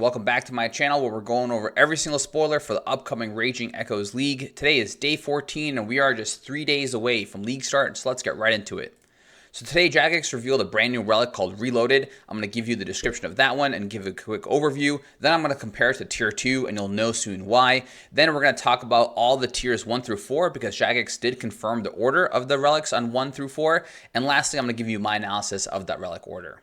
welcome back to my channel where we're going over every single spoiler for the upcoming Raging Echoes League. Today is day 14 and we are just 3 days away from league start, so let's get right into it. So today Jagex revealed a brand new relic called Reloaded. I'm going to give you the description of that one and give a quick overview. Then I'm going to compare it to tier 2 and you'll know soon why. Then we're going to talk about all the tiers 1 through 4 because Jagex did confirm the order of the relics on 1 through 4. And lastly, I'm going to give you my analysis of that relic order.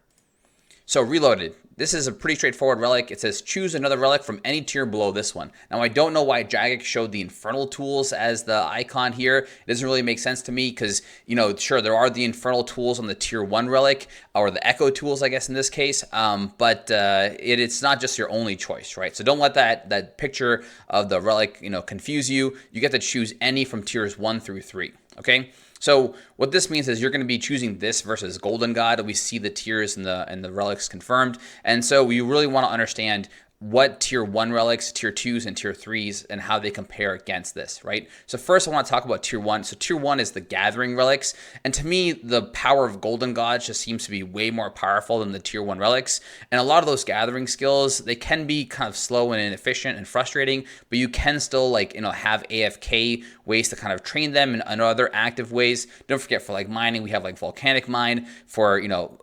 So Reloaded. This is a pretty straightforward relic. It says choose another relic from any tier below this one. Now I don't know why Jagex showed the Infernal tools as the icon here. It doesn't really make sense to me because, you know, sure, there are the Infernal tools on the tier 1 relic, or the Echo tools, I guess, in this case. But it's not just your only choice, right? So don't let that picture of the relic, confuse you. You get to choose any from tiers 1 through 3, okay? So what this means is you're going to be choosing this versus Golden God. We see the tiers and the relics confirmed. And so we really want to understand what tier 1 relics, tier 2s, and tier 3s, and how they compare against this, right? So first I want to talk about tier 1. So tier 1 is the Gathering relics. And to me, the power of Golden Gods just seems to be way more powerful than the tier 1 relics. And a lot of those gathering skills, they can be kind of slow and inefficient and frustrating, but you can still have AFK ways to kind of train them in other active ways. Don't forget, for mining, we have volcanic mine. For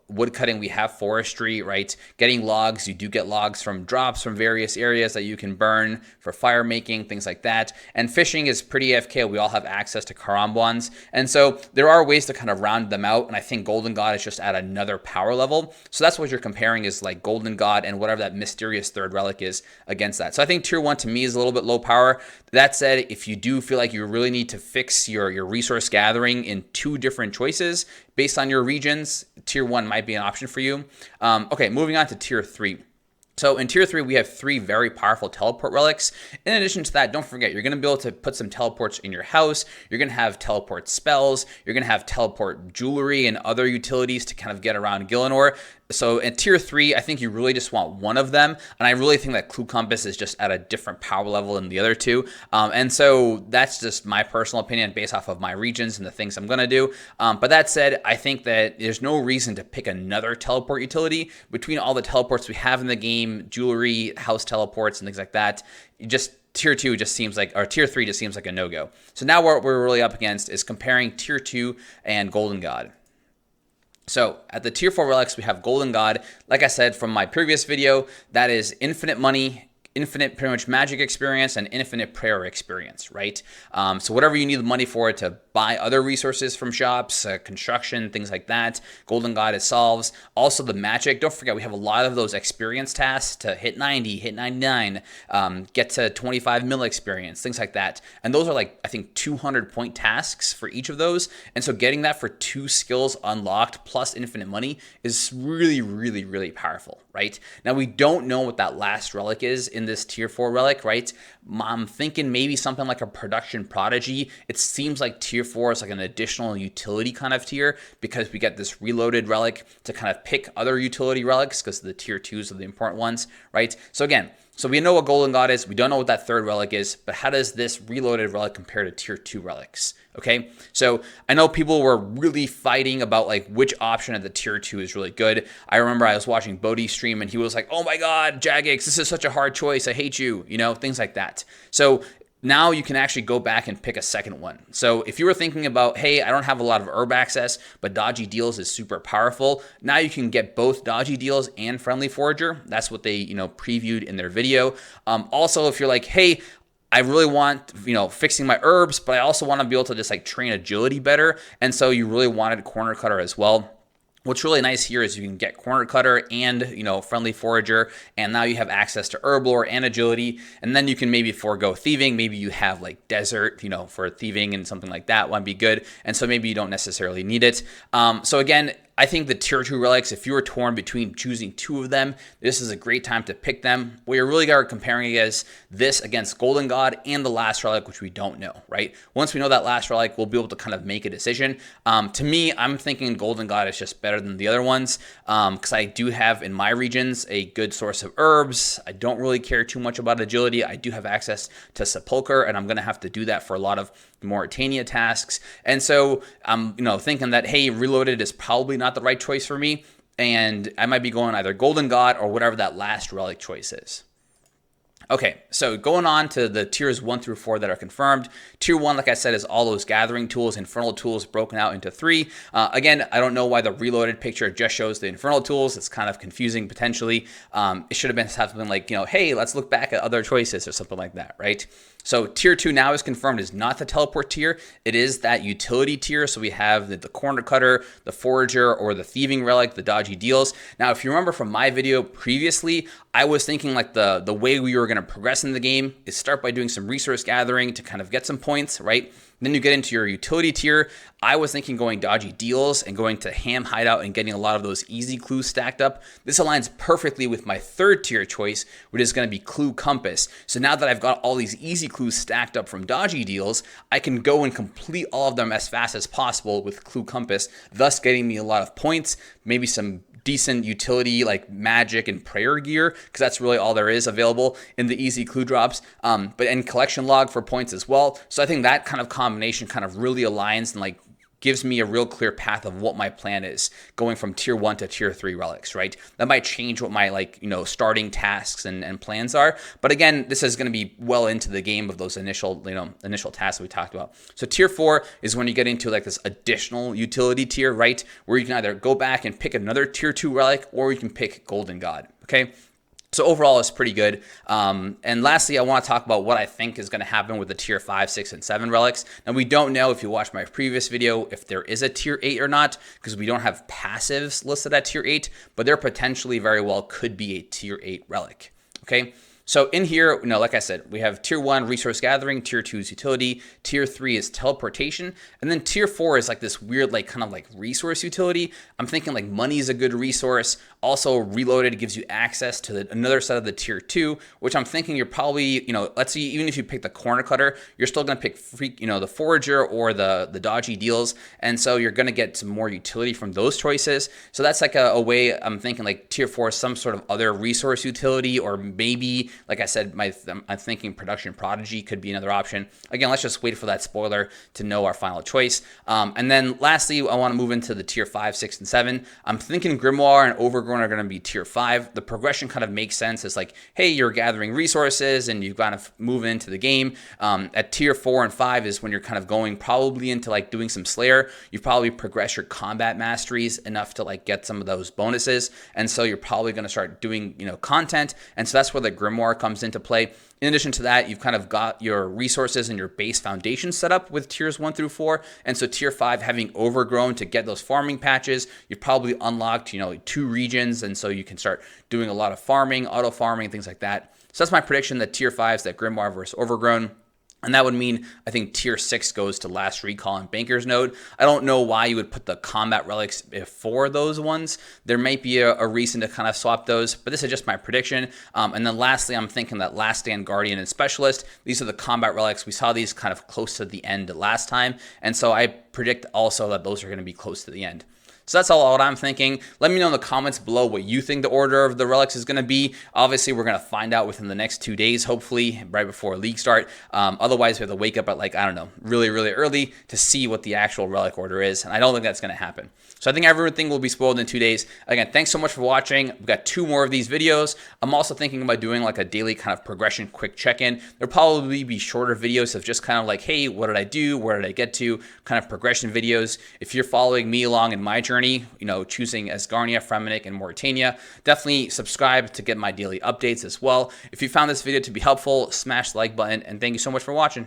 wood cutting, we have forestry, right? Getting logs, you do get logs from drops from various areas that you can burn for fire making, things like that. And fishing is pretty AFK. We all have access to karambwans. And so there are ways to kind of round them out. And I think Golden God is just at another power level. So that's what you're comparing, is like Golden God and whatever that mysterious third relic is against that. So I think tier 1 to me is a little bit low power. That said, if you do feel like you really need to fix your resource gathering in 2 different choices based on your regions, tier 1 might be an option for you. Okay, moving on to tier 3. So in tier 3, we have 3 very powerful teleport relics. In addition to that, don't forget, you're going to be able to put some teleports in your house. You're going to have teleport spells. You're going to have teleport jewelry and other utilities to kind of get around Gillinor. So in tier 3, I think you really just want one of them. And I really think that Clue Compass is just at a different power level than the other 2. And so that's just my personal opinion based off of my regions and the things I'm going to do. But that said, I think that there's no reason to pick another teleport utility between all the teleports we have in the game, jewelry, house teleports, and things like that. Tier 2 just seems like, or tier 3 just seems like a no-go. So now what we're really up against is comparing tier 2 and Golden God. So at the tier 4 relics, we have Golden God. Like I said from my previous video, that is infinite money, infinite pretty much magic experience, and infinite prayer experience, right? So whatever you need the money for to buy other resources from shops, construction, things like that, Golden God it solves. Also the magic, don't forget, we have a lot of those experience tasks to hit 90, hit 99, get to 25 mil experience, things like that. And those are I think 200 point tasks for each of those. And so getting that for 2 skills unlocked plus infinite money is really, really, really powerful, right? Now we don't know what that last relic is in this tier 4 relic, right? I'm thinking maybe something like a production prodigy. It seems like tier 4 is like an additional utility kind of tier because we get this Reloaded relic to kind of pick other utility relics because the tier 2s are the important ones, right? So again, so we know what Golden God is. We don't know what that third relic is, but how does this Reloaded relic compare to tier 2 relics? Okay, so I know people were really fighting about which option of the tier 2 is really good. I remember I was watching Bodhi stream and he was like, "Oh my God, Jagex, this is such a hard choice. I hate you," things like that. So now you can actually go back and pick a second one. So if you were thinking about, hey, I don't have a lot of herb access, but Dodgy Deals is super powerful, now you can get both Dodgy Deals and Friendly Forager. That's what they, previewed in their video. Also, if you're like, hey, I really want, fixing my herbs, but I also want to be able to just train agility better. And so you really wanted Corner Cutter as well. What's really nice here is you can get Corner Cutter and, Friendly Forager, and now you have access to Herb Lore and Agility, and then you can maybe forego Thieving. Maybe you have Desert, for Thieving and something like that would be good, and so maybe you don't necessarily need it. So again, I think the tier 2 relics, if you were torn between choosing 2 of them, this is a great time to pick them. What you're really comparing is this against Golden God and the last relic, which we don't know, right? Once we know that last relic, we'll be able to kind of make a decision. To me, I'm thinking Golden God is just better than the other ones because I do have in my regions a good source of herbs. I don't really care too much about agility. I do have access to Sepulcher, and I'm going to have to do that for a lot of Mauritania tasks. And so I'm thinking that, hey, Reloaded is probably not the right choice for me, and I might be going either Golden God or whatever that last relic choice is. Okay, so going on to the tiers 1 through 4 that are confirmed. Tier 1, like I said, is all those gathering tools, infernal tools broken out into 3. Again, I don't know why the reloaded picture just shows the infernal tools. It's kind of confusing potentially. It should have been something like, hey, let's look back at other choices or something like that, right? So tier 2 now is confirmed is not the teleport tier. It is that utility tier. So we have the corner cutter, the forager, or the thieving relic, the dodgy deals. Now, if you remember from my video previously, I was thinking like the way we were going to progress in the game is start by doing some resource gathering to kind of get some points, right? Then you get into your utility tier. I was thinking going dodgy deals and going to ham hideout and getting a lot of those easy clues stacked up. This aligns perfectly with my third tier choice, which is going to be clue compass. So now that I've got all these easy clues stacked up from dodgy deals, I can go and complete all of them as fast as possible with clue compass, thus getting me a lot of points, maybe some decent utility like magic and prayer gear, because that's really all there is available in the easy clue drops, and collection log for points as well. So I think that kind of combination kind of really aligns and like gives me a real clear path of what my plan is going from tier 1 to tier 3 relics, right? That might change what my starting tasks and plans are. But again, this is going to be well into the game of those initial tasks that we talked about. So tier 4 is when you get into like this additional utility tier, right? Where you can either go back and pick another tier 2 relic, or you can pick Golden God, okay? So overall, it's pretty good. And lastly, I want to talk about what I think is going to happen with the tier 5, 6, and 7 relics. Now, we don't know, if you watched my previous video, if there is a tier 8 or not, because we don't have passives listed at tier 8, but there potentially very well could be a tier 8 relic, okay? So in here, like I said, we have tier 1 resource gathering, tier 2 is utility, tier 3 is teleportation, and then tier 4 is like this weird kind of resource utility. I'm thinking like money is a good resource. Also, reloaded gives you access to another set of the tier 2, which I'm thinking you're probably, let's see, even if you pick the corner cutter, you're still going to pick the forager or the dodgy deals, and so you're going to get some more utility from those choices. So that's like a way I'm thinking like tier 4 is some sort of other resource utility, or maybe, like I said, I'm thinking production prodigy could be another option. Again, let's just wait for that spoiler to know our final choice. And then lastly, I want to move into the tier 5, 6, and 7. I'm thinking Grimoire and Overgrown are going to be tier 5. The progression kind of makes sense. It's like, hey, you're gathering resources and you've got to move into the game. At tier 4 and 5 is when you're kind of going probably into like doing some Slayer. You've probably progressed your combat masteries enough to like get some of those bonuses. And so you're probably going to start doing, content. And so that's where the Grimoire comes into play. In addition to that, you've kind of got your resources and your base foundation set up with tiers 1 through 4. And so tier 5, having Overgrown to get those farming patches, you've probably unlocked, 2 regions. And so you can start doing a lot of farming, auto farming, things like that. So that's my prediction that tier 5 is that Grimoire versus Overgrown. And that would mean, I think, tier 6 goes to Last Recall and Banker's Node. I don't know why you would put the combat relics before those ones. There might be a reason to kind of swap those, but this is just my prediction. And then lastly, I'm thinking that Last Stand, Guardian, and Specialist, these are the combat relics. We saw these kind of close to the end last time. And so I predict also that those are going to be close to the end. So that's all what I'm thinking. Let me know in the comments below what you think the order of the relics is going to be. Obviously, we're going to find out within the next 2 days, hopefully, right before League start. Otherwise, we have to wake up at, really, really early to see what the actual relic order is. And I don't think that's going to happen. So I think everything will be spoiled in 2 days. Again, thanks so much for watching. We've got 2 more of these videos. I'm also thinking about doing like a daily kind of progression quick check-in. There'll probably be shorter videos of just kind of like, hey, what did I do? Where did I get to? Kind of progression videos. If you're following me along in my journey, choosing Asgarnia, Fremenic, and Mauritania, definitely subscribe to get my daily updates as well. If you found this video to be helpful, smash the like button, and thank you so much for watching.